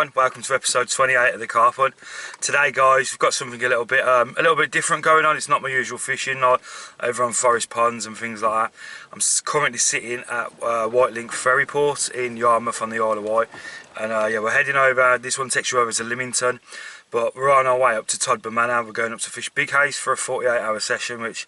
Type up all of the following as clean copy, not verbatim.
everyone, welcome to episode 28 of the Carp Hunt. Today guys, we've got something a little bit different going on. It's not my usual fishing, like over on forest ponds and things like that. I'm currently sitting at White Link Ferry Port in Yarmouth on the Isle of Wight, and yeah, we're heading over. This one takes you over to Lymington, but we're on our way up to Todber manor. We're going up to fish Big Haze for a 48-hour session, which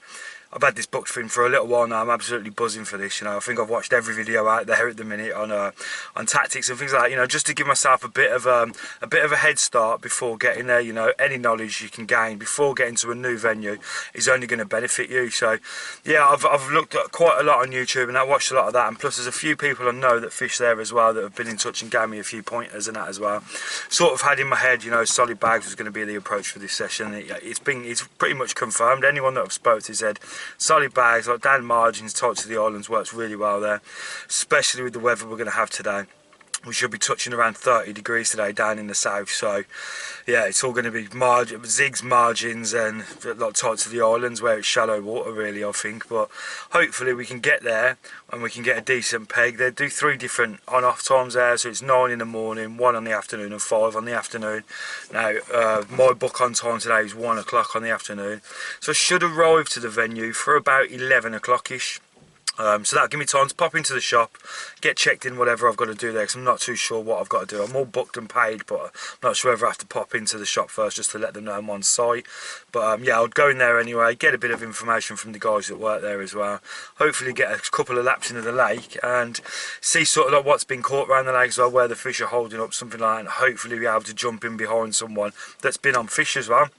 I've had this booked for a little while now. I'm absolutely buzzing for this. You know, I think I've watched every video out there at the minute on tactics and things like that. You know, just to give myself a bit of a head start before getting there. You know, any knowledge you can gain before getting to a new venue is only going to benefit you. So, yeah, I've looked at quite a lot on YouTube and I watched a lot of that. And plus, there's a few people I know that fish there as well that have been in touch and gave me a few pointers and that as well. Sort of had in my head, you know, solid bags was going to be the approach for this session. It's pretty much confirmed. Anyone that I've spoke to said solid bags, like down margins, tight to the islands, works really well there, especially with the weather we're going to have today. We should be touching around 30 degrees today down in the south, so yeah, it's all going to be zigs, margins and like tight to the islands where it's shallow water really, I think. But hopefully we can get there and we can get a decent peg. They do 3 different on-off times there, so it's 9 in the morning, 1 on the afternoon and 5 on the afternoon. Now my book on time today is 1 o'clock on the afternoon, so I should arrive to the venue for about 11 o'clock-ish. So that'll give me time to pop into the shop, get checked in, whatever I've got to do there, because I'm not too sure what I've got to do. I'm all booked and paid, but I'm not sure whether I have to pop into the shop first just to let them know I'm on site. But yeah, I'll go in there anyway, get a bit of information from the guys that work there as well. Hopefully get a couple of laps into the lake and see sort of like what's been caught around the lake as well, where the fish are holding up, something like that, and hopefully be able to jump in behind someone that's been on fish as well.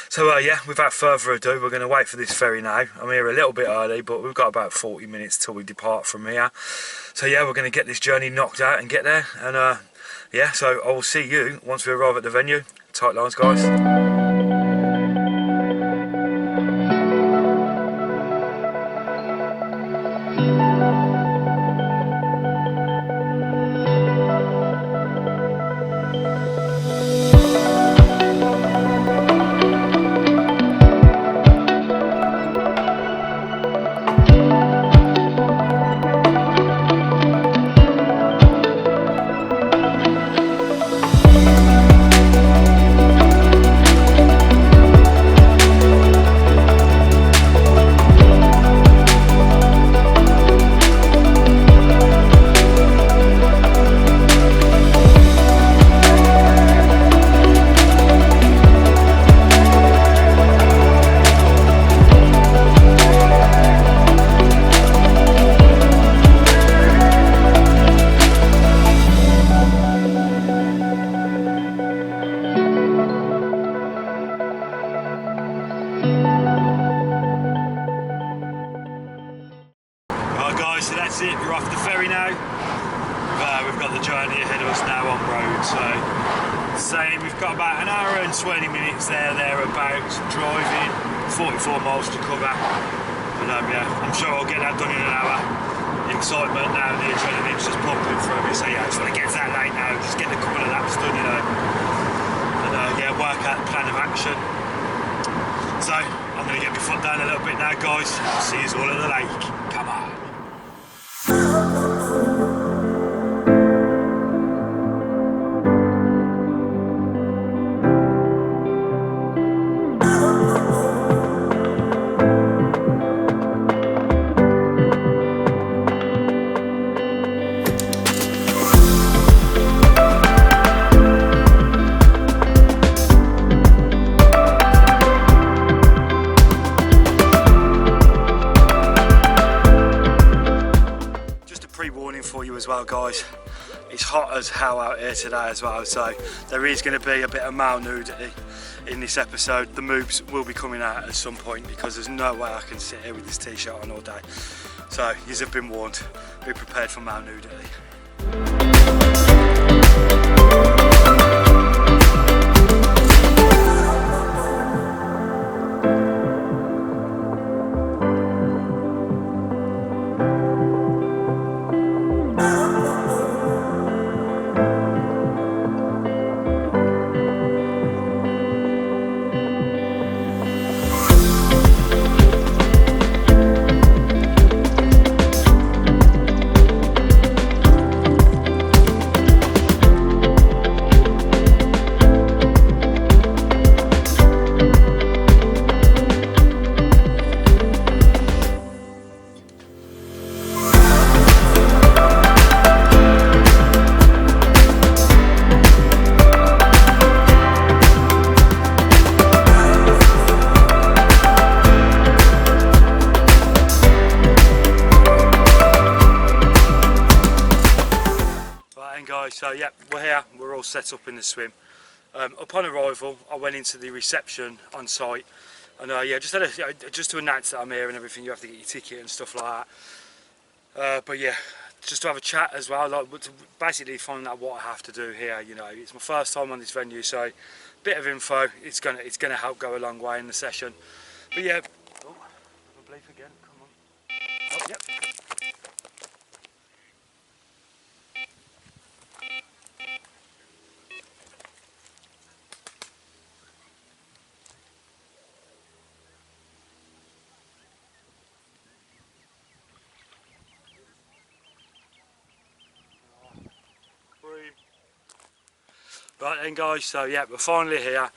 So yeah, without further ado, we're going to wait for this ferry now. I'm here a little bit early, but we've got about 40 minutes till we depart from here. So yeah, we're going to get this journey knocked out and get there. And yeah, so I will see you once we arrive at the venue. Tight lines, guys. So that's it, we're off the ferry now. We've got the journey ahead of us now on road, so same, we've got about an hour and 20 minutes thereabouts, driving, 44 miles to cover. But yeah, I'm sure I'll get that done in an hour. The excitement now, the adrenaline's just pumping through me, so yeah, I just want to get to that late now, just get a couple of laps done, you know, and yeah, work out the plan of action. So I'm going to get my foot down a little bit now, guys. I'll see you all at the lake. Come on. For you as well, guys, it's hot as hell out here today as well, so there is going to be a bit of male nudity in this episode. The moves will be coming out at some point because there's no way I can sit here with this t-shirt on all day, so you have been warned, be prepared for male nudity. set up in the swim. Upon arrival, I went into the reception on site, and yeah, just to announce that I'm here and everything. You have to get your ticket and stuff like that. But yeah, just to have a chat as well, like to basically find out what I have to do here. You know, it's my first time on this venue, so bit of info. It's gonna help go a long way in the session. But yeah, oh, a bleep again. Come on. Oh, yep. Right then guys, so yeah, we're finally here.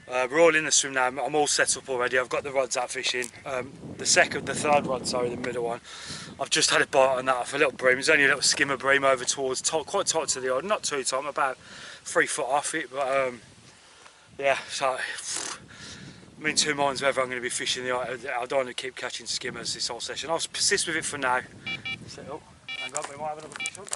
We're all in the swim now. I'm all set up already. I've got the rods out fishing. The third rod, sorry, the middle one. I've just had a bite on that off a little bream. There's only a little skimmer bream over towards, quite tight to the odd, not too tight, I'm about 3 foot off it, but yeah, so I'm in two minds whether I'm going to be fishing I don't want to keep catching skimmers this whole session. I'll persist with it for now. Set up, hang on, we might have another fish up.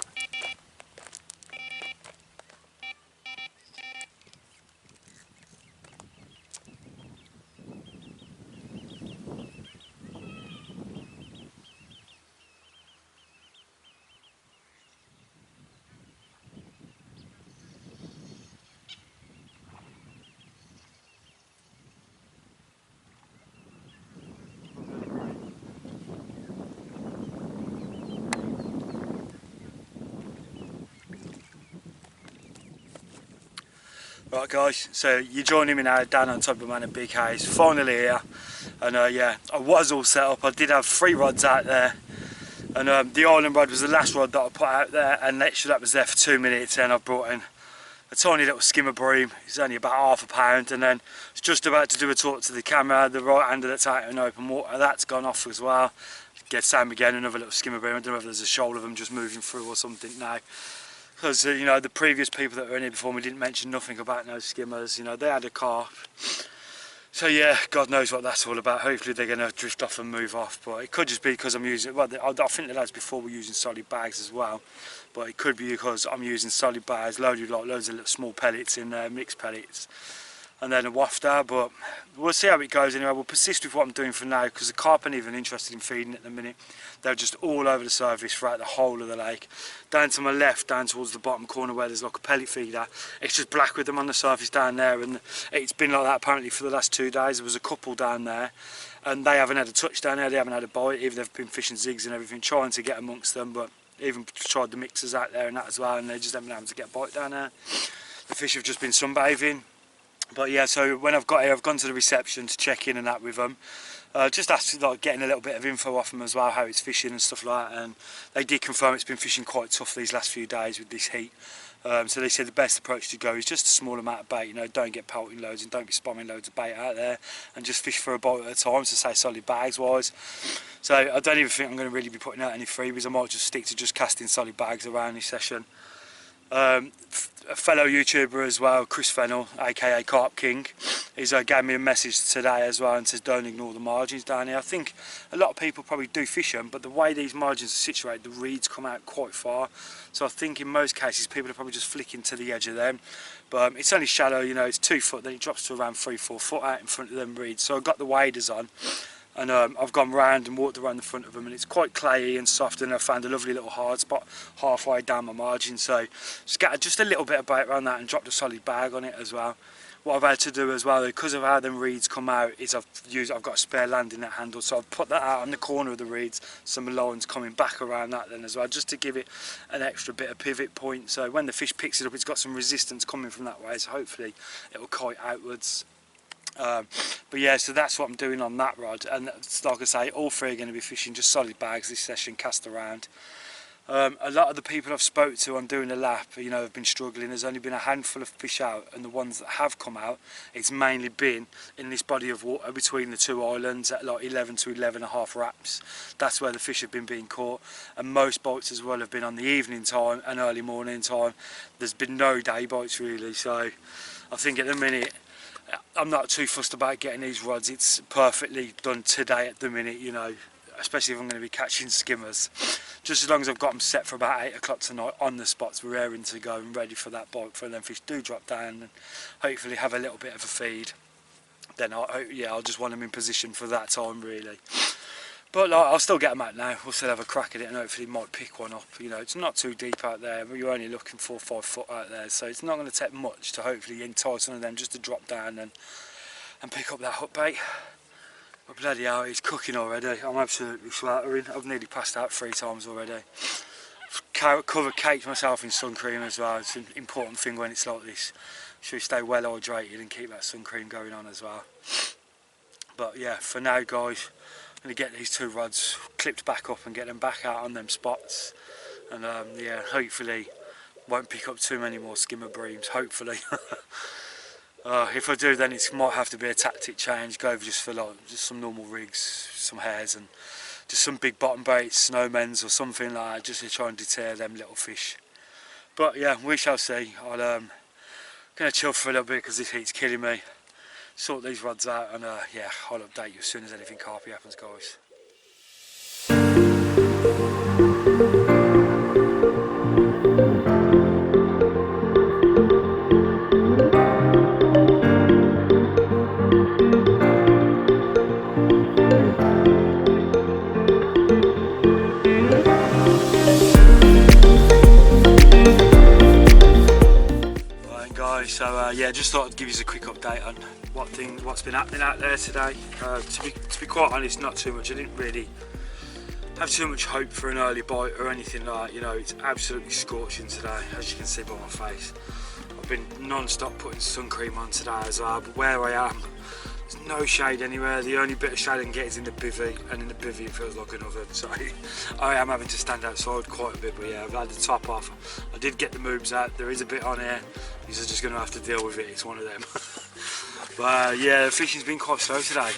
Right guys, so you're joining me now down on Todber manor Big Haze, finally here, and yeah, I was all set up. I did have 3 rods out there, and the island rod was the last rod that I put out there, and literally that was there for 2 minutes, and I brought in a tiny little skimmer bream. It's only about ½ a pound, and then I was just about to do a talk to the camera, the right hander that's out in open water, that's gone off as well. Get Sam again, another little skimmer bream. I don't know if there's a shoal of them just moving through or something now. Because you know, the previous people that were in here before me didn't mention nothing about no skimmers. You know, they had a carp, so yeah, God knows what that's all about. Hopefully they're going to drift off and move off, but it could just be because I'm using, well, I think the lads before were using solid bags as well, but it could be because I'm using solid bags loaded like loads of little small pellets in there, mixed pellets, and then a wafter. But we'll see how it goes anyway. We'll persist with what I'm doing for now, because the carp aren't even interested in feeding at the minute. They're just all over the surface throughout the whole of the lake. Down to my left, down towards the bottom corner where there's like a pellet feeder, it's just black with them on the surface down there, and it's been like that apparently for the last 2 days. There was a couple down there, and they haven't had a touch down there, they haven't had a bite, even they've been fishing zigs and everything, trying to get amongst them, but even tried the mixers out there and that as well, and they just haven't been able to get a bite down there. The fish have just been sunbathing. But yeah, so when I've got here, I've gone to the reception to check in and that with them. Just asking, like, getting a little bit of info off them as well, how it's fishing and stuff like that. And they did confirm it's been fishing quite tough these last few days with this heat. So they said the best approach to go is just a small amount of bait. You know, don't get pelting loads and don't be spamming loads of bait out there, and just fish for a bite at a time, to say solid bags wise. So I don't even think I'm going to really be putting out any freebies. I might just stick to just casting solid bags around this session. A fellow YouTuber as well, Chris Fennell, aka Carp King, he's gave me a message today as well and says don't ignore the margins down here. I think a lot of people probably do fish them, but the way these margins are situated, the reeds come out quite far, so I think in most cases people are probably just flicking to the edge of them. But it's only shallow, you know, it's 2 foot, then it drops to around 3-4 foot out in front of them reeds. So I've got the waders on, and I've gone round and walked around the front of them, and it's quite clayey and soft, and I found a lovely little hard spot halfway down my margin, so scattered just a little bit of bait around that and dropped a solid bag on it as well. What I've had to do as well, because of how them reeds come out, is I've got a spare landing net handle, so I've put that out on the corner of the reeds, some lines coming back around that then as well, just to give it an extra bit of pivot point, so when the fish picks it up, it's got some resistance coming from that way, so hopefully it will kite outwards. But yeah, so that's what I'm doing on that rod, and like I say, all 3 are going to be fishing just solid bags this session, cast around. A lot of the people I've spoke to on doing a lap, you know, have been struggling. There's only been a handful of fish out, and the ones that have come out, it's mainly been in this body of water between the 2 islands at like 11 to 11.5 wraps. That's where the fish have been being caught, and most bites as well have been on the evening time and early morning time. There's been no day bites really, so I think at the minute I'm not too fussed about getting these rods. It's perfectly done today at the minute, you know. especially if I'm going to be catching skimmers. Just as long as I've got them set for about 8 o'clock tonight on the spots, we're raring to go and ready for that bite for them fish do drop down and hopefully have a little bit of a feed. Then I'll just want them in position for that time really. But like, I'll still get them out now. We'll still have a crack at it and hopefully might pick one up. You know, it's not too deep out there, but you're only looking 4 or 5 foot out there, so it's not going to take much to hopefully entice one of them just to drop down and pick up that hook bait. But bloody hell, it's cooking already. I'm absolutely sweltering. I've nearly passed out 3 times already. Caked myself in sun cream as well. It's an important thing when it's like this. Should we stay well hydrated and keep that sun cream going on as well. But yeah, for now guys, I'm going to get these 2 rods clipped back up and get them back out on them spots. And yeah, hopefully won't pick up too many more skimmer breams, hopefully. If I do, then it might have to be a tactic change, go over just for like just some normal rigs, some hairs and just some big bottom baits, snowmens or something like that, just to try and deter them little fish. But yeah, we shall see. I'm going to chill for a little bit because this heat's killing me. Sort these rods out and yeah, I'll update you as soon as anything carpy happens guys. So yeah, just thought I'd give you a quick update on what's been happening out there today. To be quite honest, not too much. I didn't really have too much hope for an early bite or anything like that. You know, it's absolutely scorching today, as you can see by my face. I've been non-stop putting sun cream on today as well, but where I am, there's no shade anywhere. The only bit of shade I can get is in the bivvy, and in the bivvy it feels like an oven. So I am having to stand outside quite a bit, but yeah, I've had the top off. I did get the moobs out. There is a bit on here. You're just going to have to deal with it. It's one of them. But yeah, the fishing's been quite slow today.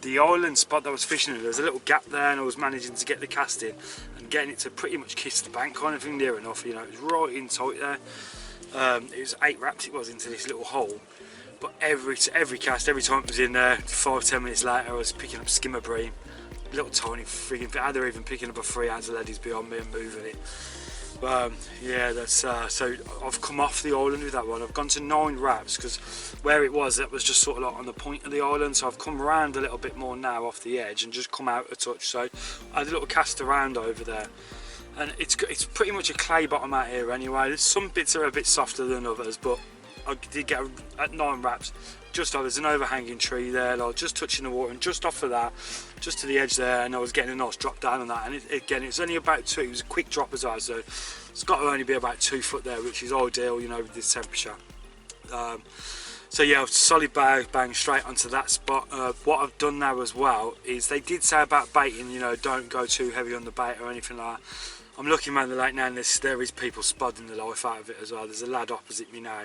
The island spot that I was fishing in, there's a little gap there, and I was managing to get the cast in and getting it to pretty much kiss the bank kind of thing near enough. You know, it was right in tight there. It was 8 wraps it was into this little hole. But every cast, every time it was in there, 5-10 minutes later, I was picking up skimmer bream, little tiny frigging bit. They're even picking up a 3-ounce leadies beyond me and moving it. Yeah, that's so I've come off the island with that one. I've gone to 9 wraps because where it was, that was just sort of like on the point of the island. So I've come around a little bit more now off the edge and just come out a touch. So I had a little cast around over there, and it's pretty much a clay bottom out here anyway. Some bits are a bit softer than others, but I did get at 9 wraps. Just off, there's an overhanging tree there, like just touching the water, and just off of that, just to the edge there, and I was getting a nice drop down on that. And again, it's only about 2. It was a quick drop as well, so it's got to only be about 2 foot there, which is ideal, you know, with this temperature. So yeah, solid bang straight onto that spot. What I've done now as well is they did say about baiting, you know, don't go too heavy on the bait or anything like that. I'm looking around the lake now, and there is people spodding the life out of it as well. There's a lad opposite me now,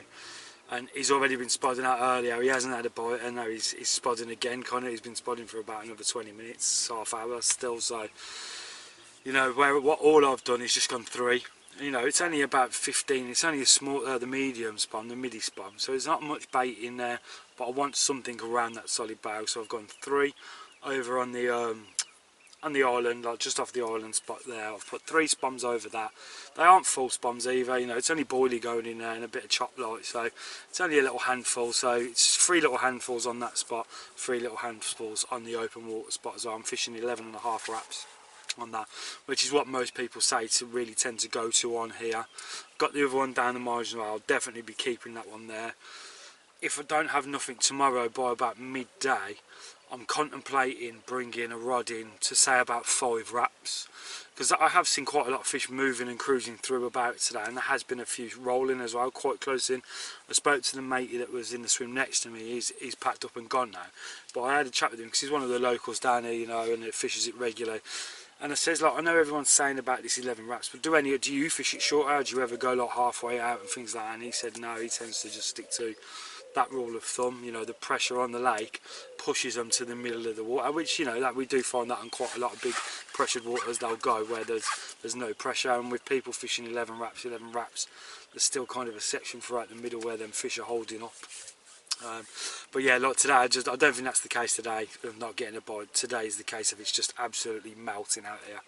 and he's already been spodding out earlier. He hasn't had a bite, and now he's spodding again. Kind of, he's been spodding for about another 20 minutes, half hour still. So, you know, what all I've done is just gone 3. You know, it's only about 15. It's only a small, the medium spawn, the midi spawn. So there's not much bait in there, but I want something around that solid bow. So I've gone 3 over on the island, like just off the island spot there. I've put 3 spoms over that. They aren't full spoms either, you know, it's only boilie going in there and a bit of chop light, so it's only a little handful. So it's 3 little handfuls on that spot, 3 little handfuls on the open water spot as well. I'm fishing 11.5 wraps on that, which is what most people say to really tend to go to on here. Got the other one down the margin as well. I'll definitely be keeping that one there. If I don't have nothing tomorrow by about midday, I'm contemplating bringing a rod in to say about 5 wraps, because I have seen quite a lot of fish moving and cruising through about today, and there has been a few rolling as well, quite close in. I spoke to the matey that was in the swim next to me. He's packed up and gone now, but I had a chat with him because he's one of the locals down here, you know, and it fishes it regularly. And I says, like, I know everyone's saying about this 11 wraps, but do you fish it shorter? Do you ever go like halfway out and things like that? And he said no, he tends to just stick to that rule of thumb. You know, the pressure on the lake pushes them to the middle of the water, which, you know, that we do find that on quite a lot of big pressured waters. They'll go where there's no pressure, and with people fishing 11 wraps, there's still kind of a section throughout the middle where them fish are holding up. But yeah, like today, I don't think that's the case today of not getting a bite. Today is the case of it's just absolutely melting out here.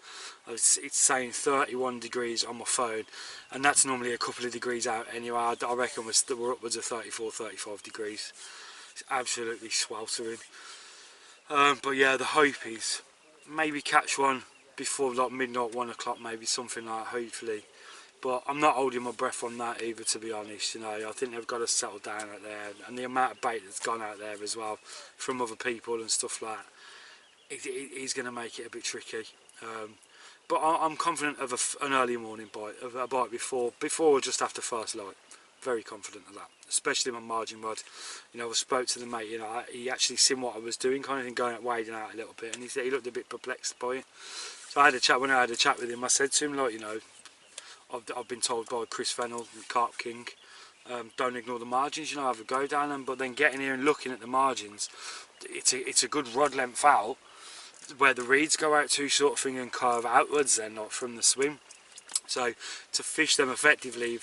It's saying 31 degrees on my phone, and that's normally a couple of degrees out anyway. I reckon we're upwards of 34, 35 degrees. It's absolutely sweltering. But yeah, the hope is maybe catch one before like midnight, 1 o'clock, maybe something like that, hopefully. But I'm not holding my breath on that either, to be honest. You know, I think they've got to settle down out there, and the amount of bait that's gone out there as well from other people and stuff like that, it is going to make it a bit tricky. But I'm confident of an early morning bite, of a bite before or just after first light. Very confident of that, especially my margin rod. You know, I spoke to the mate. You know, he actually seen what I was doing, kind of thing, going out, wading out a little bit, and he said he looked a bit perplexed by it. So I had a chat. When I had a chat with him, I said to him, like, you know, I've been told by Chris Fennell, the Carp King, don't ignore the margins, you know, have a go down them. But then getting here and looking at the margins, it's a good rod length out where the reeds go out to, sort of thing, and curve outwards then, not from the swim. So to fish them effectively,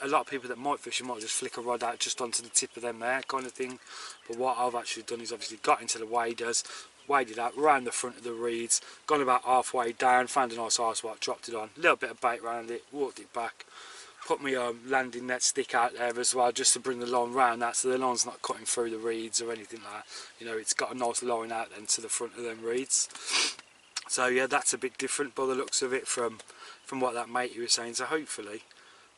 a lot of people that might fish, you might just flick a rod out just onto the tip of them there, kind of thing. But what I've actually done is obviously got into the waders, waded out round the front of the reeds, gone about halfway down, found a nice high spot, dropped it on, a little bit of bait around it, walked it back, put my landing net stick out there as well, just to bring the line round that, so the line's not cutting through the reeds or anything like that. You know, it's got a nice line out then to the front of them reeds. So yeah, that's a bit different by the looks of it from what that mate he was saying. So hopefully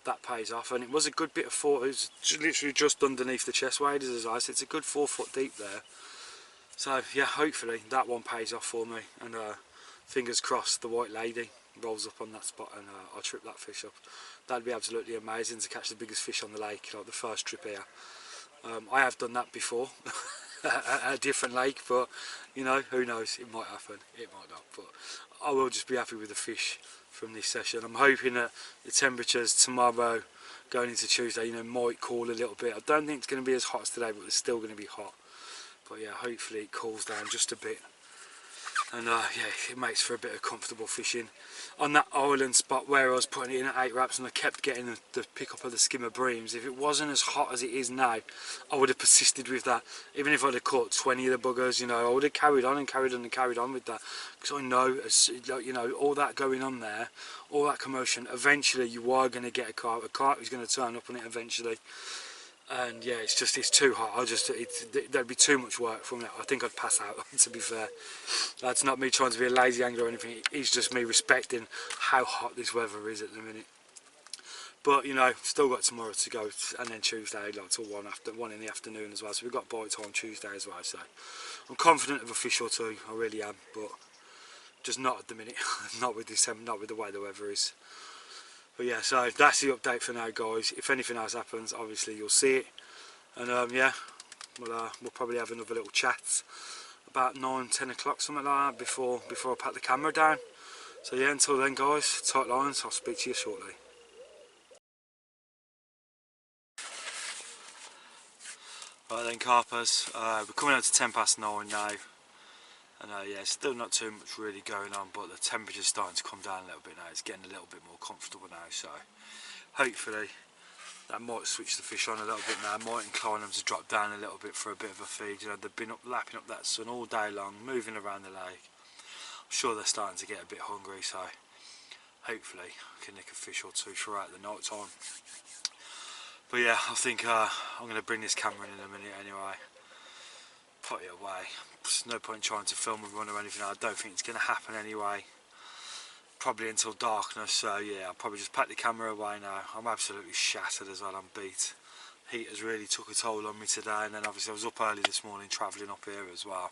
that pays off, and it was a good bit of it was literally just underneath the chest waders as I said. It's a good 4 foot deep there. So yeah, hopefully that one pays off for me, and fingers crossed the white lady rolls up on that spot and I'll trip that fish up. That'd be absolutely amazing to catch the biggest fish on the lake, like the first trip here. I have done that before at a different lake, but you know, who knows, it might happen, it might not, but I will just be happy with the fish from this session. I'm hoping that the temperatures tomorrow going into Tuesday, you know, might cool a little bit. I don't think it's going to be as hot as today, but it's still going to be hot. But yeah, hopefully it cools down just a bit, and yeah, it makes for a bit of comfortable fishing. On that island spot where I was putting it in at 8 wraps and I kept getting the pick up of the skimmer breams, if it wasn't as hot as it is now, I would have persisted with that. Even if I'd have caught 20 of the buggers, you know, I would have carried on and carried on and carried on with that, because I know, you know, all that going on there, all that commotion, eventually you are going to get a carp is going to turn up on it eventually. And yeah, it's too hot. There'd be too much work for me. I think I'd pass out, to be fair. That's not me trying to be a lazy angler or anything. It's just me respecting how hot this weather is at the minute. But you know, still got tomorrow to go, and then Tuesday, like till 1 in the afternoon as well. So we've got bite time Tuesday as well. So I'm confident of a fish or two. I really am, but just not at the minute. Not with this, not with the way the weather is. But yeah, so that's the update for now, guys. If anything else happens, obviously you'll see it. And yeah, we'll probably have another little chat about 9-10 o'clock, something like that, before I pat the camera down. So yeah, until then, guys, tight lines. I'll speak to you shortly. Right then, carpers, we're coming out to 9:10 now. And yeah, still not too much really going on, but the temperature's starting to come down a little bit now. It's getting a little bit more comfortable now, so hopefully that might switch the fish on a little bit now. Might incline them to drop down a little bit for a bit of a feed. You know, they've been lapping up that sun all day long, moving around the lake. I'm sure they're starting to get a bit hungry, so hopefully I can nick a fish or two throughout the night time. But yeah, I think I'm going to bring this camera in a minute anyway. Put it away. There's no point trying to film a run or anything. I don't think it's going to happen anyway. Probably until darkness, so yeah, I'll probably just pack the camera away now. I'm absolutely shattered as well, I'm beat. Heat has really took a toll on me today, and then obviously I was up early this morning travelling up here as well.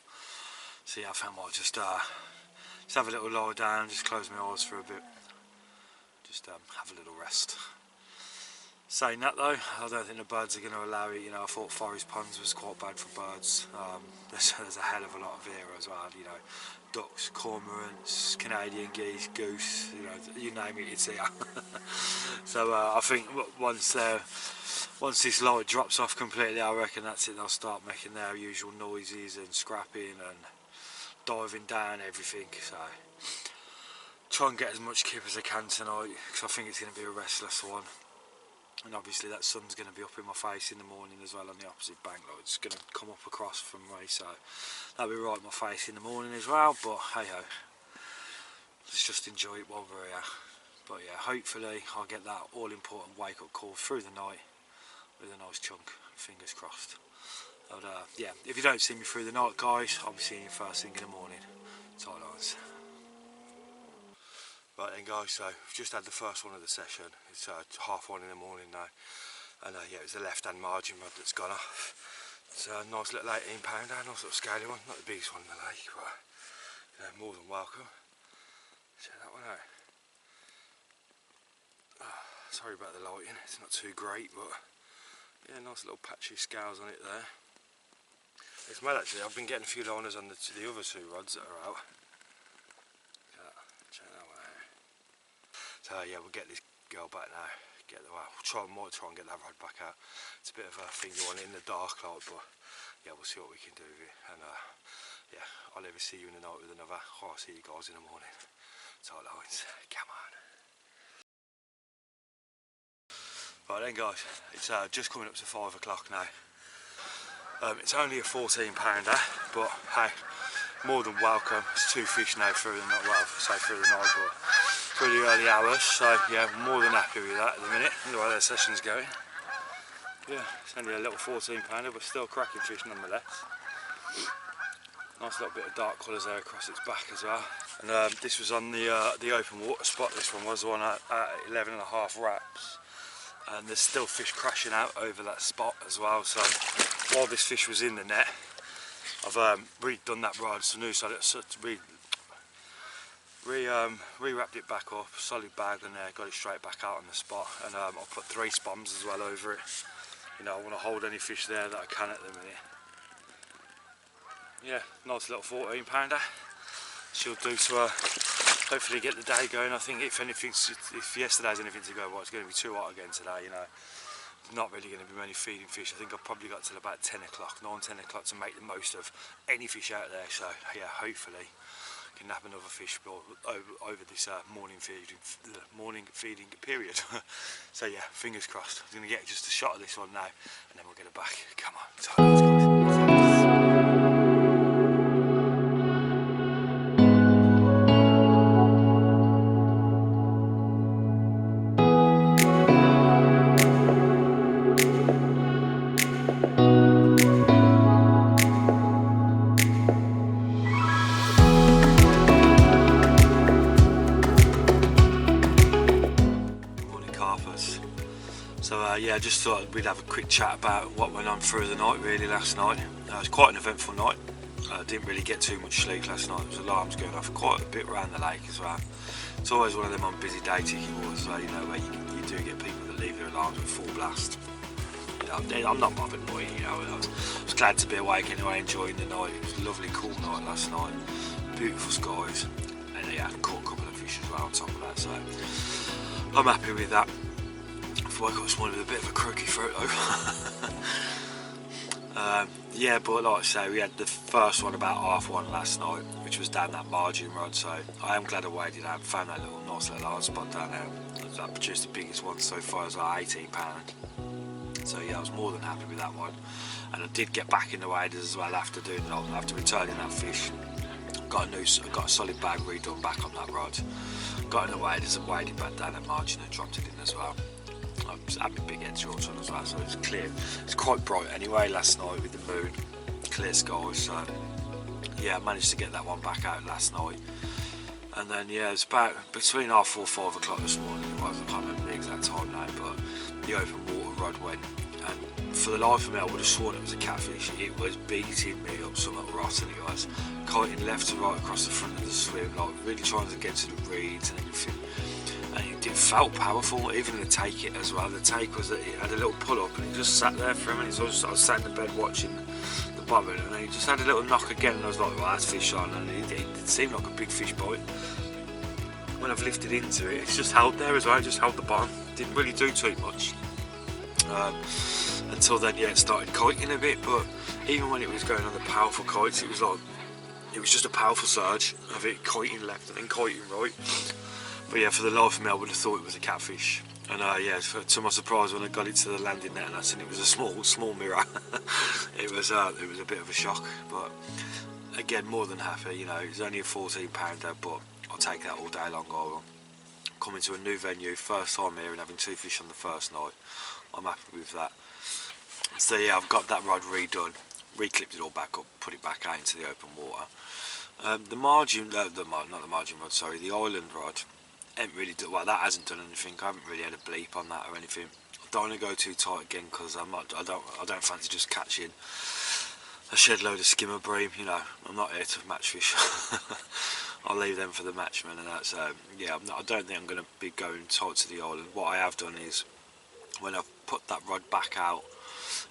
So yeah, I think I might just have a little lie down, just close my eyes for a bit. Just have a little rest. Saying that though, I don't think the birds are going to allow it. You know, I thought Forest Ponds was quite bad for birds. There's a hell of a lot of here as well. You know, ducks, cormorants, Canadian geese, goose. You know, you name it, it's here. So I think once this light drops off completely, I reckon that's it. They'll start making their usual noises and scrapping and diving down everything. So try and get as much kip as I can tonight, because I think it's going to be a restless one. and obviously that sun's going to be up in my face in the morning as well on the opposite bank. Like, it's going to come up across from me, so that'll be right in my face in the morning as well. But hey ho, let's just enjoy it while we're here. But yeah, hopefully I'll get that all important wake up call through the night with a nice chunk, fingers crossed. But yeah, if you don't see me through the night, guys, I'll be seeing you first thing in the morning. Tight lines. Right then, guys, so we've just had the first one of the session. It's 1:30 in the morning now, and yeah, it was the left hand margin rod that's gone off. It's a nice little 18 pounder, nice little scaly one, not the biggest one in the lake, but you know, more than welcome. Check that one out. Sorry about the lighting, it's not too great, but yeah, nice little patchy scales on it there. It's mad actually, I've been getting a few liners on the other two rods that are out. Check that one out. So yeah, we'll get this girl back now. Might try and get that rod back out. It's a bit of a finger one in the dark light, but yeah, we'll see what we can do with it. And yeah, I'll either see you in the night with another, or I'll see you guys in the morning. Tight lines, come on. Right then, guys, it's just coming up to 5 o'clock now. It's only a 14 pounder, but hey, more than welcome. It's 2 fish now through the night, well, say through the night, but through the early hours. So yeah, more than happy with that at the minute, the way the session's going. Yeah, it's only a little 14 pounder, but still cracking fish nonetheless. Nice little bit of dark colours there across its back as well. And this was on the open water spot. This one was the one at 11.5 wraps. And there's still fish crashing out over that spot as well. So while this fish was in the net, I've redone that rod, so new, so re-wrapped it back up, solid bag, and got it straight back out on the spot. And I'll put 3 spoms as well over it. You know, I want to hold any fish there that I can at the minute. Yeah, nice little 14 pounder. She'll do to hopefully get the day going. I think if yesterday's anything to go, well, it's going to be too hot again today, you know. Not really going to be many feeding fish. I think I've probably got till about 10 o'clock, 9-10 o'clock to make the most of any fish out there. So yeah, hopefully can nab another fish over this morning feeding period. So yeah, fingers crossed. I'm going to get just a shot of this one now, and then we'll get it back. Come on, let's go. So yeah, I just thought we'd have a quick chat about what went on through the night really last night. It was quite an eventful night. I didn't really get too much sleep last night. There was alarms going off quite a bit around the lake as well. It's always one of them on busy day ticking waters, you know, where you do get people that leave their alarms at full blast. You know, I'm not bothered by it, you know. I was glad to be awake anyway, enjoying the night. It was a lovely cool night last night, beautiful skies, and yeah, caught a couple of fish as well on top of that, so I'm happy with that. I woke up this morning with a bit of a croaky throat though. Yeah, but like I say, we had the first one about 1:30 last night, which was down that margin rod, so I am glad I waded out and found that nice little hard spot down there. That produced the biggest one so far, as like 18 pound. So yeah, I was more than happy with that one. And I did get back in the waders as well after returning that fish. Got a solid bag redone back on that rod. Got in the waders and waded back down that margin and dropped it in as well. I was having big head shorts on as well, so it was clear. It's quite bright anyway last night with the moon, clear skies. So yeah, I managed to get that one back out last night. And then yeah, it's about between 4:30 and 5 o'clock this morning. It was, I can't remember the exact time now, but the open water rod went, and for the life of me, I would have sworn it was a catfish. It was beating me up something rotten. It was kiting left to right across the front of the swim, like really trying to get to the reeds and everything. And it felt powerful, even the take it as well. The take was that it had a little pull up and it just sat there for a minute. So I was sat in the bed watching the bottom, and then it just had a little knock again, and I was like, well, that's fish on, and it seemed like a big fish bite. When I've lifted into it, it's just held there as well, just held the bottom. Didn't really do too much. Until then, yeah, it started kiting a bit, but even when it was going on the powerful kites, it was just a powerful surge of it kiting left and then kiting right. But yeah, for the life of me, I would have thought it was a catfish. And yeah, to my surprise, when I got it to the landing net and I seen it was a small mirror, it was a bit of a shock. But again, more than happy. You know, it's only a 14-pounder, but I'll take that all day long. I will. Coming to a new venue, first time here, and having 2 fish on the first night, I'm happy with that. So yeah, I've got that rod redone, re-clipped it all back up, put it back out into the open water. The margin, not the margin rod, sorry, the island rod, ain't really well. That hasn't done anything. I haven't really had a bleep on that or anything. I don't want to go too tight again because I don't fancy just catching a shed load of skimmer bream. You know, I'm not here to match fish. I'll leave them for the matchmen and that. So yeah, I don't think I'm going to be going tight to the island. What I have done is, when I've put that rod back out,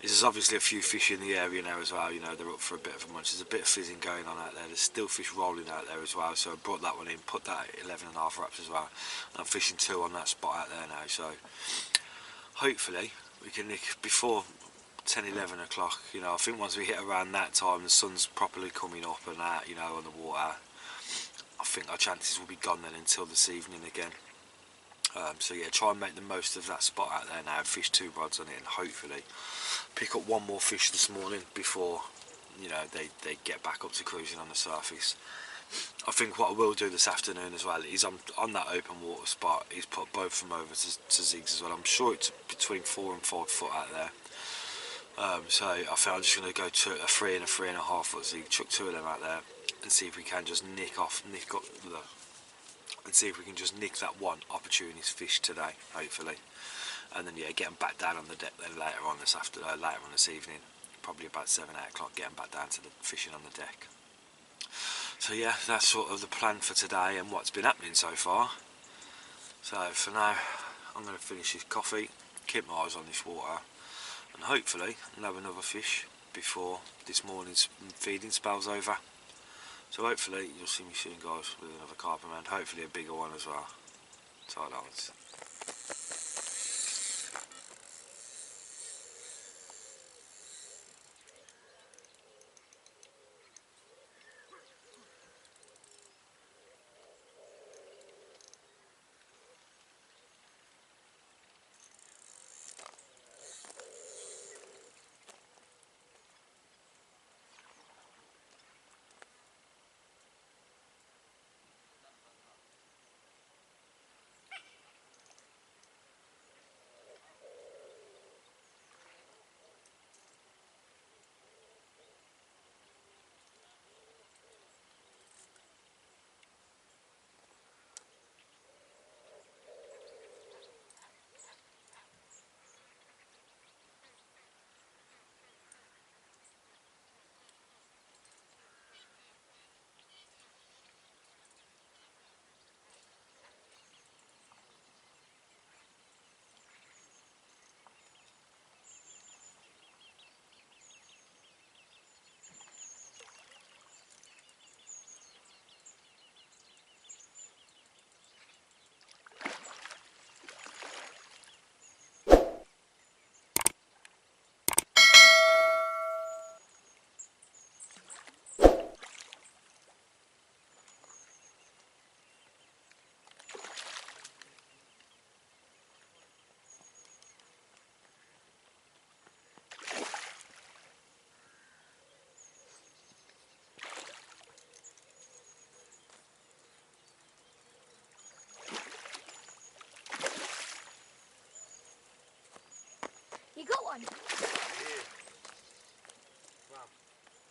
there's obviously a few fish in the area now as well. You know, they're up for a bit of a munch. There's a bit of fizzing going on out there. There's still fish rolling out there as well. So I brought that one in, put that at 11.5 wraps as well. And I'm fishing 2 on that spot out there now. So hopefully we can nick before 10-11 o'clock. You know, I think once we hit around that time, the sun's properly coming up and that, you know, on the water, I think our chances will be gone then until this evening again. So yeah, try and make the most of that spot out there now, fish 2 rods on it, and hopefully pick up 1 more fish this morning before, you know, they get back up to cruising on the surface. I think what I will do this afternoon as well is on that open water spot is put both of them over to zigs as well. I'm sure it's between 4 and 5 foot out there. So I think I'm just going to go to a 3 and a 3.5 foot zig, chuck 2 of them out there and see if we can just nick up and see if we can just nick that one opportunist fish today, hopefully. And then yeah, get them back down on the deck then later on this evening, probably about 7-8 o'clock, get them back down to the fishing on the deck. So yeah, that's sort of the plan for today and what's been happening so far. So for now, I'm going to finish this coffee, keep my eyes on this water, and hopefully I'll have another fish before this morning's feeding spell's over. So hopefully you'll see me soon, guys, with another carp around, hopefully a bigger one as well. Tight lines. You got one? Yeah. Well,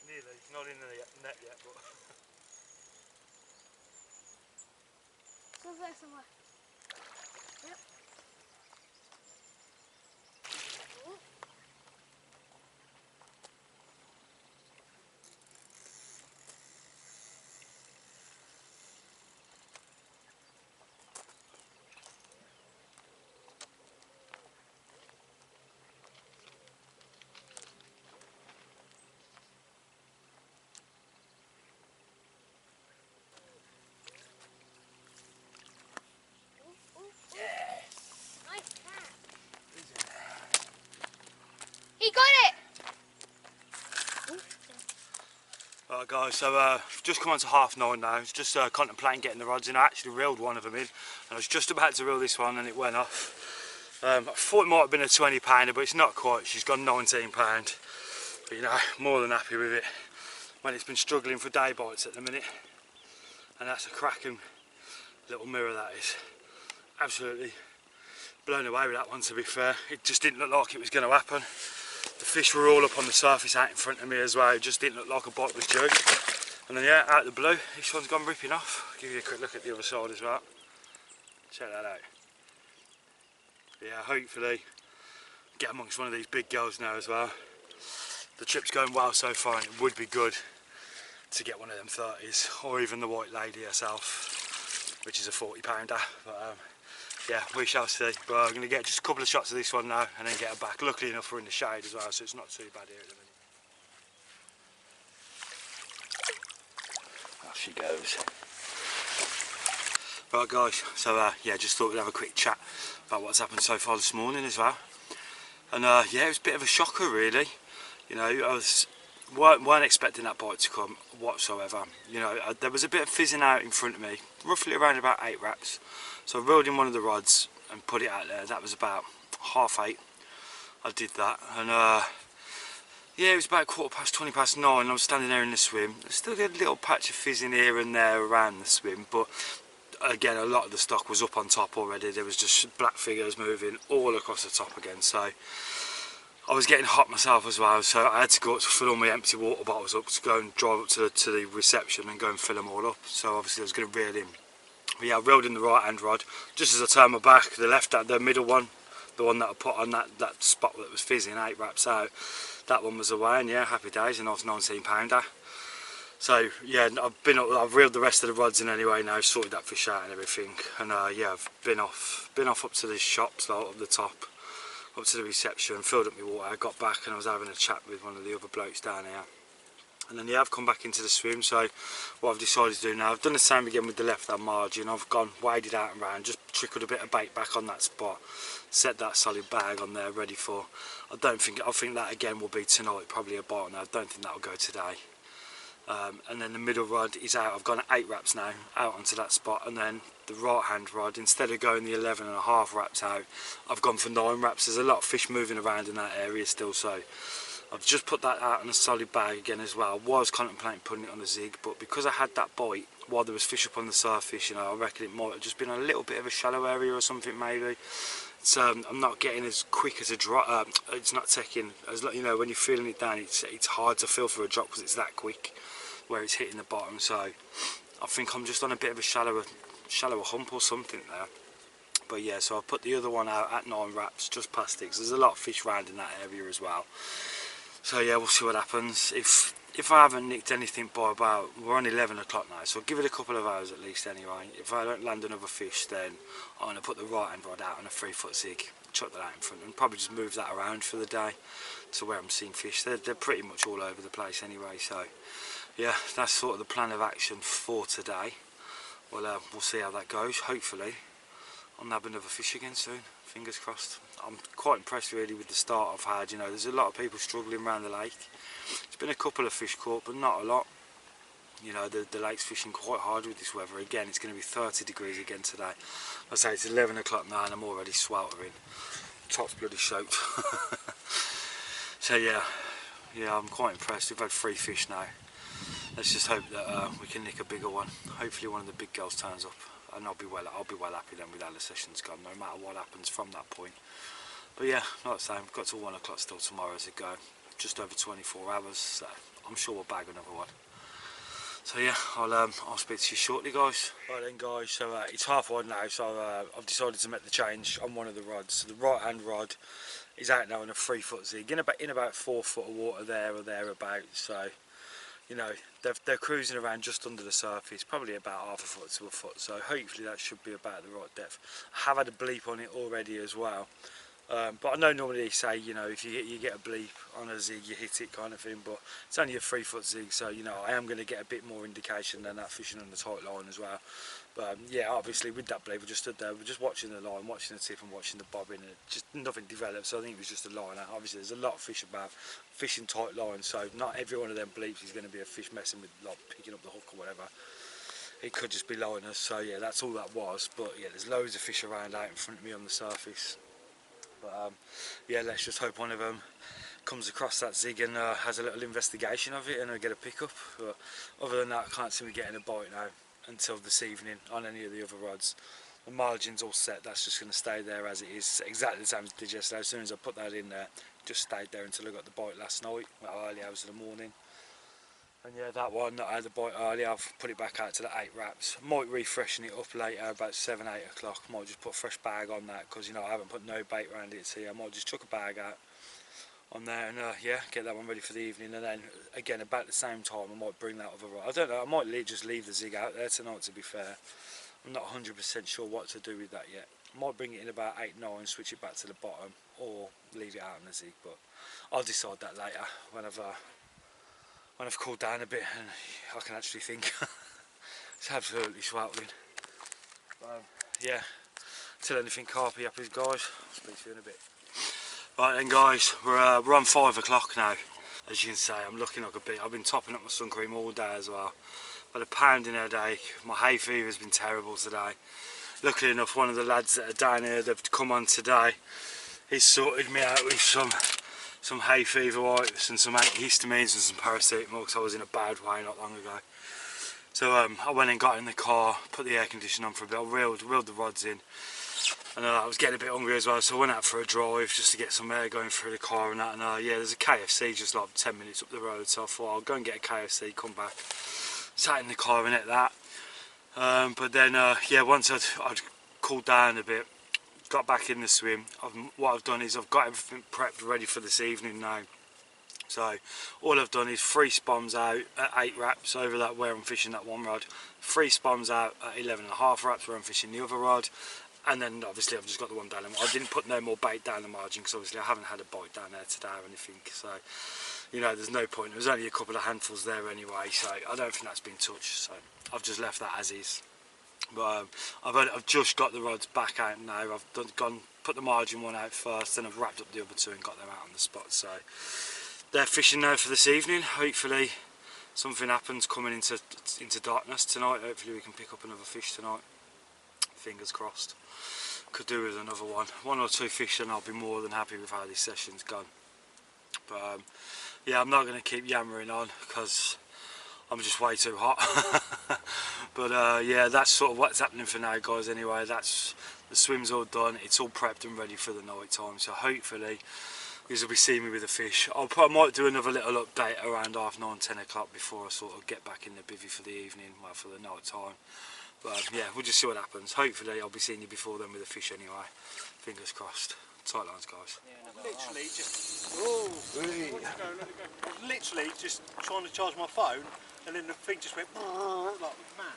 nearly. Not in the net yet, but... It's over there somewhere. Yep. Oh. Yes! Nice catch. He got it! Alright guys, so just come on to 9:30 now. I was just contemplating getting the rods in. I actually reeled one of them in, and I was just about to reel this one and it went off. I thought it might have been a 20 pounder, but it's not quite. She's got 19 pound. But you know, more than happy with it. When it's been struggling for day bites at the minute. And that's a cracking little mirror, that is. Absolutely blown away with that one, to be fair. It just didn't look like it was going to happen. The fish were all up on the surface out in front of me as well. It just didn't look like a bite was due. And then yeah, out of the blue, this one's gone ripping off. I'll give you a quick look at the other side as well. Check that out. Yeah, hopefully get amongst one of these big girls now as well. The trip's going well so far, and it would be good to get one of them 30s, or even the white lady herself, which is a 40 pounder. But yeah, we shall see. But I'm going to get just a couple of shots of this one now and then get her back. Luckily enough we're in the shade as well, so it's not too bad here at the minute. Off she goes. Right guys, so yeah, just thought we'd have a quick chat about what's happened so far this morning as well. And yeah, it was a bit of a shocker really. You know, I weren't expecting that bite to come whatsoever. You know, there was a bit of fizzing out in front of me, roughly around about 8 wraps. So I reeled in one of the rods and put it out there. That was about 8:30. I did that, and yeah, it was about 20 past 9. I was standing there in the swim. I still did a little patch of fizzing here and there around the swim, but again, a lot of the stock was up on top already. There was just black figures moving all across the top again. So I was getting hot myself as well, so I had to go up to fill all my empty water bottles up to go and drive up to the reception and go and fill them all up. So obviously I was going to reel in. But yeah, I reeled in the right hand rod. Just as I turned my back, the middle one, the one that I put on that spot that was fizzing 8 wraps out, that one was away, and yeah, happy days, a nice 19 pounder. So yeah, I've reeled the rest of the rods in anyway now, sorted that fish out and everything, and yeah, I've been off up to the shops, like, up the top, up to the reception, filled up my water. I got back and I was having a chat with one of the other blokes down here, and then yeah, I've come back into the swim. So what I've decided to do now, I've done the same again with the left hand margin. I've gone waded out and round, just trickled a bit of bait back on that spot, set that solid bag on there ready for. I think that again will be tonight, probably a bite. Now I don't think that'll go today. And then the middle rod is out. I've gone 8 wraps now out onto that spot, and then the right hand rod, instead of going the 11.5 wraps out, I've gone for 9 wraps. There's a lot of fish moving around in that area still, so I've just put that out on a solid bag again as well. I was contemplating putting it on a zig, but because I had that bite while there was fish up on the surface, you know, I reckon it might have just been a little bit of a shallow area or something maybe. It's, I'm not getting as quick as a drop. It's not taking as, you know, when you're feeling it down, it's hard to feel for a drop because it's that quick where it's hitting the bottom. So I think I'm just on a bit of a shallower hump or something there. But yeah, so I've put the other one out at 9 wraps just past it, because there's a lot of fish around in that area as well. So yeah, we'll see what happens. If I haven't nicked anything by about, we're on 11 o'clock now, so I'll give it a couple of hours at least anyway. If I don't land another fish, then I'm going to put the right hand rod out on a 3-foot zig, chuck that out in front, and probably just move that around for the day to where I'm seeing fish. They're pretty much all over the place anyway, so yeah, that's sort of the plan of action for today. Well, we'll see how that goes. Hopefully I'll nab another fish again soon, fingers crossed. I'm quite impressed really with the start I've had. You know, there's a lot of people struggling around the lake. There's been a couple of fish caught, but not a lot. You know, the lake's fishing quite hard with this weather. Again, it's going to be 30 degrees again today. I say it's 11 o'clock now and I'm already sweltering. Top's bloody soaked. So yeah, I'm quite impressed. We've had 3 fish now. Let's just hope that we can nick a bigger one. Hopefully one of the big girls turns up, and I'll be well happy then with how the session's gone, no matter what happens from that point. But yeah, like I say, we've got till 1 o'clock still tomorrow to go. Just over 24 hours, so I'm sure we'll bag another one. So yeah, I'll speak to you shortly, guys. Right then, guys, so it's 1:30 now, so I've decided to make the change on one of the rods. So the right hand rod is out now in a 3-foot zig, in about 4 foot of water there or thereabouts. So you know, they're cruising around just under the surface, probably about 1/2 foot to a foot, so hopefully that should be about the right depth. I have had a bleep on it already as well, but I know normally they say, you know, if you get a bleep on a zig, you hit it kind of thing, but it's only a 3-foot zig, so you know, I am going to get a bit more indication than that fishing on the tight line as well. But yeah, obviously with that bleep, we just stood there, we're just watching the line, watching the tip and watching the bobbing, and just nothing developed, so I think it was just a line out. Obviously there's a lot of fish about, fishing tight lines, so not every one of them bleeps is going to be a fish messing with, like, picking up the hook or whatever. It could just be liners, so yeah, that's all that was. But yeah, there's loads of fish around out in front of me on the surface. But yeah, let's just hope one of them comes across that zig and has a little investigation of it and I get a pickup. But other than that, I can't see me getting a bite now until this evening on any of the other rods. The margin's all set, that's just going to stay there as it is, exactly the same as it did yesterday. As soon as I put that in there, just stayed there until I got the bite last night, well, early hours of the morning. And yeah, that one that I had the bite early, I've put it back out to the 8 wraps. Might refreshen it up later, about 7, 8 o'clock. Might just put a fresh bag on that because, you know, I haven't put no bait around it, so yeah, I might just chuck a bag out on there and yeah, get that one ready for the evening. And then again, about the same time, I might bring that other rod. I don't know, I might just leave the zig out there tonight, to be fair. I'm not 100% sure what to do with that yet. I might bring it in about 8, 9, switch it back to the bottom, or leave it out on the zig, but I'll decide that later when I've cooled down a bit and I can actually think. It's absolutely sweltering. Yeah, till anything carpy happens, guys. I'll speak to you in a bit. Right then, guys, we're on 5 o'clock now. As you can see, I'm looking like a bit. I've been topping up my sun cream all day as well. Had a pounding headache. My hay fever's been terrible today. Luckily enough, one of the lads that are down here, they've come on today. He's sorted me out with some hay fever wipes and some antihistamines and some paracetamol because I was in a bad way not long ago. So I went and got in the car, put the air conditioner on for a bit, I reeled the rods in, and I was getting a bit hungry as well, so I went out for a drive just to get some air going through the car and that. And yeah, there's a KFC just like 10 minutes up the road, so I thought I'll go and get a KFC, come back, sat in the car and ate that. But then yeah, once I'd cooled down a bit, got back in the swim, what I've done is I've got everything prepped ready for this evening now. So all I've done is 3 spoms out at 8 wraps over that where I'm fishing that one rod, 3 spoms out at 11.5 wraps where I'm fishing the other rod, and then obviously I've just got the one down. I didn't put no more bait down the margin because obviously I haven't had a bite down there today or anything, so you know there's no point. There was only a couple of handfuls there anyway, so I don't think that's been touched, so I've just left that as is. But I've just got the rods back out now. I've put the margin one out first, then I've wrapped up the other 2 and got them out on the spot. So they're fishing now for this evening. Hopefully something happens coming into darkness tonight. Hopefully we can pick up another fish tonight. Fingers crossed. Could do with another one or 2 fish, and I'll be more than happy with how this session's gone. But yeah, I'm not going to keep yammering on because I'm just way too hot. But yeah, that's sort of what's happening for now, guys. Anyway, that's the swim's all done, it's all prepped and ready for the night time, so hopefully you will be seeing me with a fish. I might do another little update around 9:30, 10 o'clock before I sort of get back in the bivvy for the evening, well, for the night time. But yeah, we'll just see what happens. Hopefully I'll be seeing you before then with a fish anyway. Fingers crossed. Tight lines, guys. Literally just, oh, let it go. I was literally just trying to charge my phone, and then the thing just went like mad.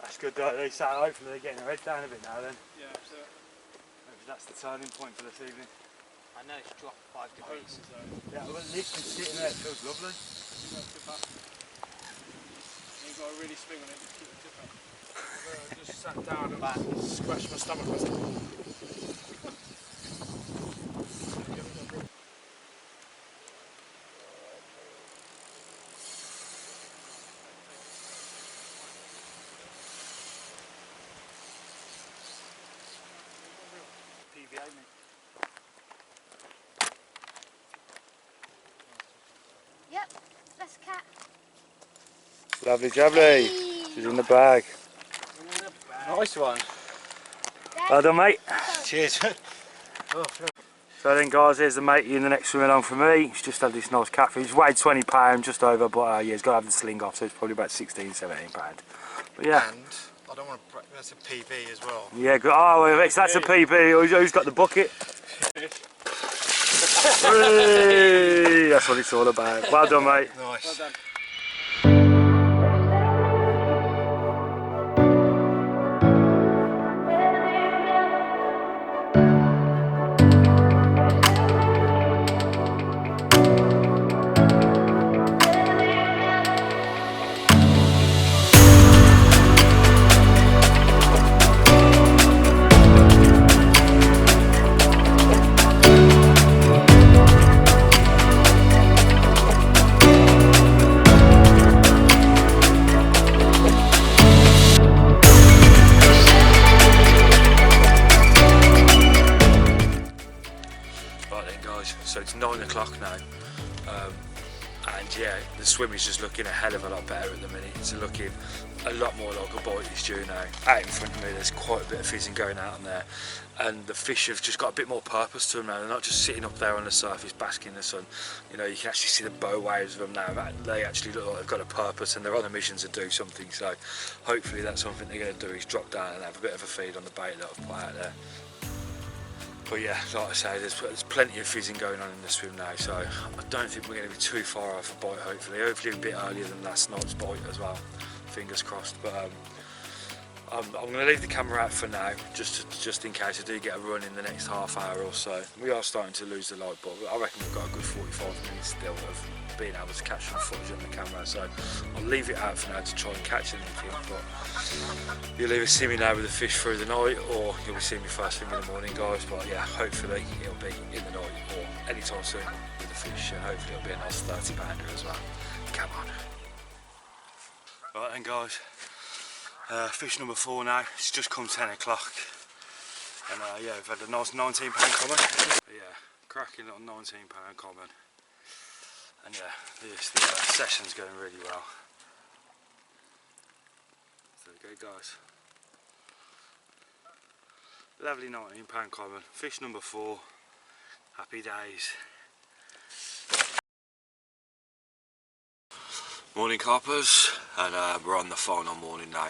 That's good though, they start, hopefully they're getting their head down a bit now then. Yeah, so Maybe that's the turning point for this evening. I know it's dropped 5 degrees. Yeah, well, at least it's sitting there, it feels lovely. You've got to really swing on it to keep the tip up. I just sat down and scratched my stomach. PVA, mate. Yep, that's a cat. Lovely jubbly. She's in the bag. Nice one. Well done, mate. Cheers. So then, guys, here's the matey in the next swim along for me. He's just had this nice catfish. He's weighed 20 pounds, just over, but yeah, he's got to have the sling off, so it's probably about 16, 17 pounds. But yeah. And I don't want to break, that's a PB as well. Yeah, good. Oh, well, that's a PB. Who's got the bucket? Hey, that's what it's all about. Well done, mate. Nice. Well done. guys, so it's 9 o'clock now, and yeah, the swim is just looking a hell of a lot better at the minute. It's looking a lot more like a bite is due now. Out in front of me there's quite a bit of fizzing going out on there, and the fish have just got a bit more purpose to them now. They're not just sitting up there on the surface basking in the sun. You know, you can actually see the bow waves of them now. They actually look like they've got a purpose and they're on a mission to do something, so hopefully that's something they're going to do, is drop down and have a bit of a feed on the bait that I've put out there. But yeah, like I say, there's plenty of fizzing going on in the swim now, so I don't think we're going to be too far off a bite, hopefully a bit earlier than last night's bite as well, fingers crossed. But I'm going to leave the camera out for now, just in case I do get a run in the next half hour or so. We are starting to lose the light, but I reckon we've got a good 45 minutes still of being able to catch some footage on the camera, so I'll leave it out for now to try and catch anything. But you'll either see me now with the fish through the night, or you'll be seeing me first thing in the morning, guys. But yeah, hopefully it'll be in the night or anytime soon with the fish, and hopefully it'll be a nice 30 pounder as well. Come on. Right then, guys, fish number 4 now. It's just come 10 o'clock, and yeah, we've had a nice 19 pound common. But yeah, cracking little 19 pound common. And yeah, the session's going really well. So there you go, guys. Lovely 19 pound common. Fish number 4. Happy days. Morning, carpers, and we're on the final morning now.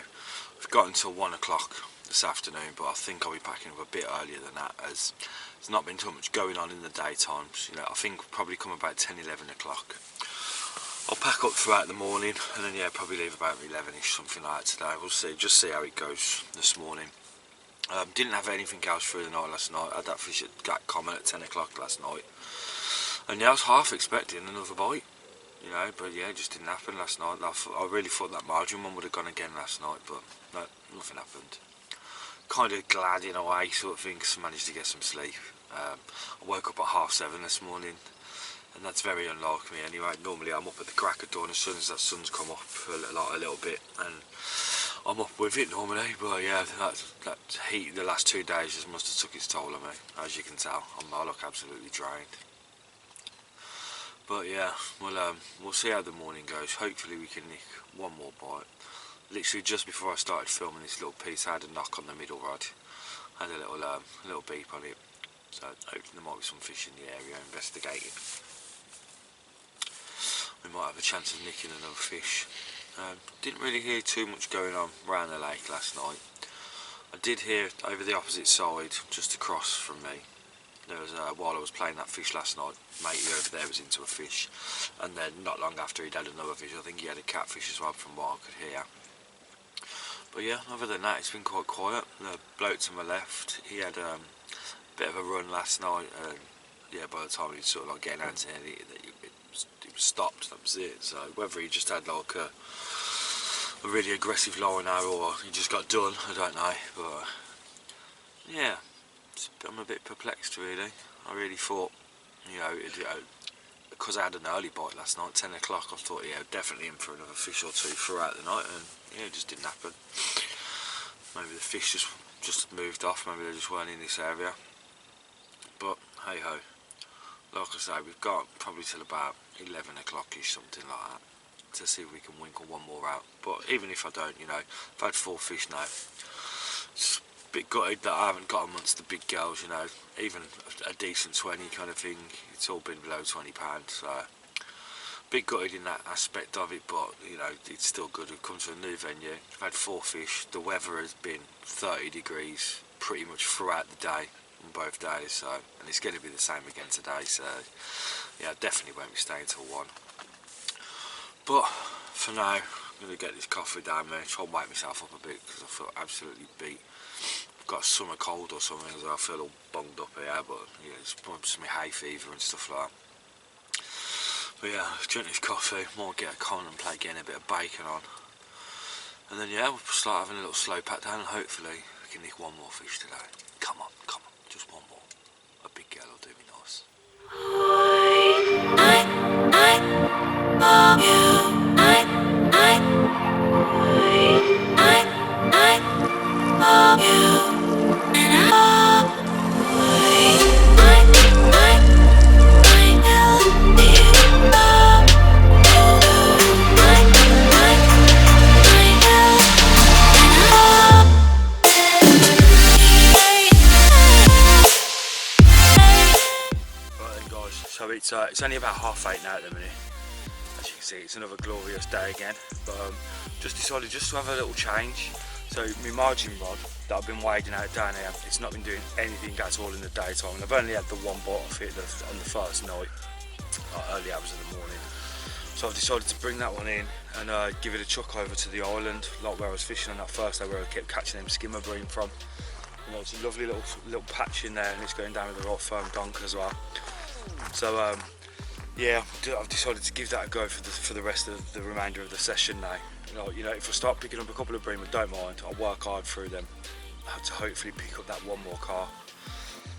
We've got until 1 o'clock this afternoon, but I think I'll be packing up a bit earlier than that, as there's not been too much going on in the daytimes. You know, I think we'll probably come about 10-11 o'clock. I'll pack up throughout the morning, and then yeah, probably leave about 11ish, something like that today. We'll see, just see how it goes this morning. Didn't have anything else through the night last night. I had that fish at common at 10 o'clock last night, and yeah, I was half expecting another bite, you know, but yeah, it just didn't happen last night. I really thought that margin one would have gone again last night, but no, nothing happened. Kind of glad in a way, sort of thing, because I managed to get some sleep. I woke up at 7:30 this morning, and that's very unlike me anyway. Normally I'm up at the crack of dawn as soon as that sun's come up a little bit, and I'm up with it normally. But yeah, that heat the last 2 days just must have took its toll on me, as you can tell. I look absolutely drained. But yeah, we'll see how the morning goes. Hopefully we can nick one more bite. Literally just before I started filming this little piece, I had a knock on the middle rod. I had a little beep on it. So hopefully there might be some fish in the area investigating. We might have a chance of nicking another fish. Didn't really hear too much going on around the lake last night. I did hear over the opposite side, just across from me, there was while I was playing that fish last night, matey over there was into a fish, and then not long after he'd had another fish. I think he had a catfish as well, from what I could hear. But yeah, other than that, it's been quite quiet. The bloke to my left, he had a bit of a run last night, and yeah, by the time he was sort of like getting out to it, it was stopped. That was it. So whether he just had like a really aggressive line now, or he just got done, I don't know. But yeah, I'm a bit perplexed really. I really thought, you know, because I had an early bite last night, 10 o'clock, I thought, yeah, definitely in for another fish or two throughout the night, and yeah, it just didn't happen. Maybe the fish just moved off, maybe they just weren't in this area. But hey ho, like I say, we've got probably till about 11 o'clock-ish, something like that, to see if we can winkle one more out. But even if I don't, you know, I've had 4 fish now. It's a bit gutted that I haven't got amongst the big girls, you know, even a decent 20 kind of thing. It's all been below £20, so bit gutted in that aspect of it, but you know, it's still good. We've come to a new venue. We've had 4 fish. The weather has been 30 degrees pretty much throughout the day on both days, so, and it's going to be the same again today, so yeah, definitely won't be staying till 1. But for now, I'm going to get this coffee down there, try and wake myself up a bit, because I feel absolutely beat. I've got a summer cold or something, so I feel all bunged up here, but yeah, it's probably some hay fever and stuff like that. But yeah, drink this coffee, might get a contemplate getting a bit of bacon on. And then yeah, we'll start having a little slow pat down, and hopefully we can nick one more fish today. Come on, just one more. A big girl will do me nice. So it's only about 8:30 now at the minute. As you can see, it's another glorious day again. But just decided just to have a little change. So my margin rod that I've been wading out down here, it's not been doing anything at all in the daytime. And I've only had the one bite of it on the first night, early hours of the morning. So I've decided to bring that one in and give it a chuck over to the island, like where I was fishing on that first day, where I kept catching them skimmer bream from. You know, it's a lovely little patch in there, and it's going down with the right firm donk as well. So yeah, I've decided to give that a go for the rest of the remainder of the session now. You know, if I start picking up a couple of bream, I don't mind. I'll work hard through them to hopefully pick up that one more carp.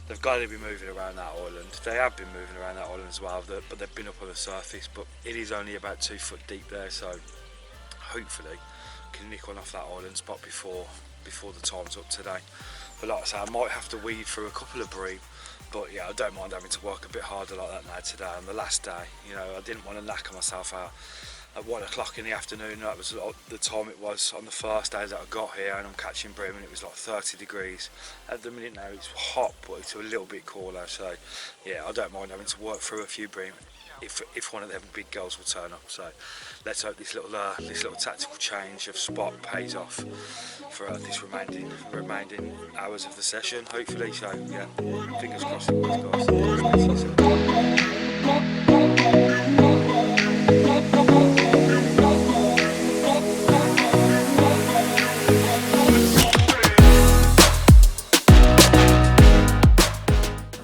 They've got to be moving around that island. They have been moving around that island as well, but they've been up on the surface. But it is only about 2 foot deep there, so hopefully I can nick one off that island spot before the time's up today. But like I say, I might have to weed through a couple of bream. But yeah, I don't mind having to work a bit harder like that now today on the last day. You know, I didn't want to knacker myself out at 1 o'clock in the afternoon. That was the time it was on the first day that I got here, and I'm catching bream, and it was like 30 degrees. At the minute now it's hot, but it's a little bit cooler. So yeah, I don't mind having to work through a few bream if one of them big girls will turn up. So let's hope this little tactical change of spot pays off for this remaining hours of the session, hopefully. So yeah, fingers crossed it works, guys.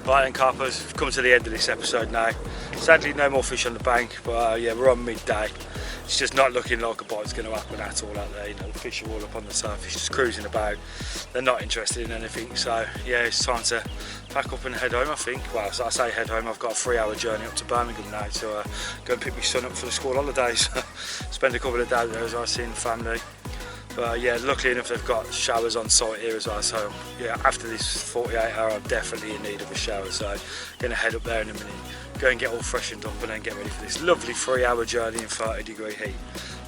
Right then, carpers, we've come to the end of this episode now. Sadly, no more fish on the bank, but yeah, we're on midday. It's just not looking like a bite's going to happen at all out there. You know, the fish are all up on the surface, just cruising about. They're not interested in anything, so yeah, it's time to pack up and head home, I think. Well, as I say head home, I've got a 3-hour journey up to Birmingham now to go and pick my son up for the school holidays. Spend a couple of days there as I see family. But yeah, luckily enough they've got showers on site here as well, so yeah, after this 48 hour I'm definitely in need of a shower, so I'm going to head up there in a minute, go and get all freshened up and then get ready for this lovely 3-hour journey in 30-degree heat.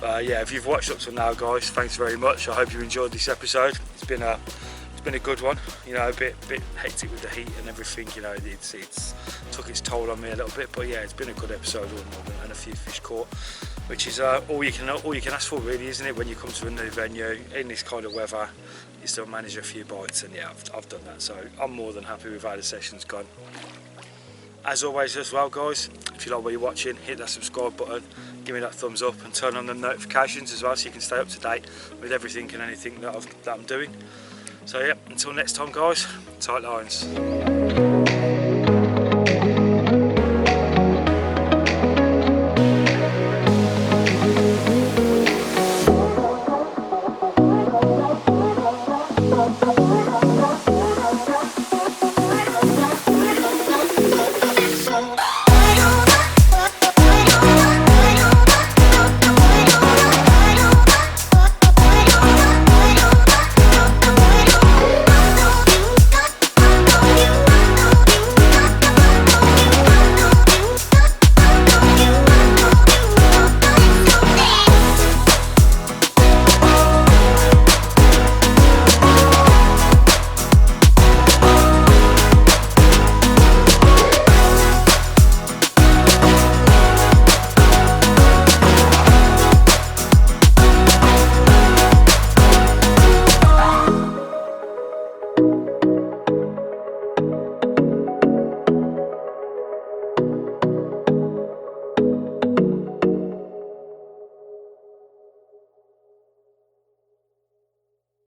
But yeah, if you've watched up till now, guys, thanks very much. I hope you enjoyed this episode. It's been a good one, you know, a bit hectic with the heat and everything, you know, it's took its toll on me a little bit, but yeah, it's been a good episode and a few fish caught, which is all you can ask for, really, isn't it? When you come to a new venue in this kind of weather, you still manage a few bites, and yeah, I've done that, so I'm more than happy with how the session's gone. As always as well, guys, if you like what you're watching, hit that subscribe button, give me that thumbs up, and turn on the notifications as well, so you can stay up to date with everything and anything that I'm doing. So yeah, until next time, guys, tight lines.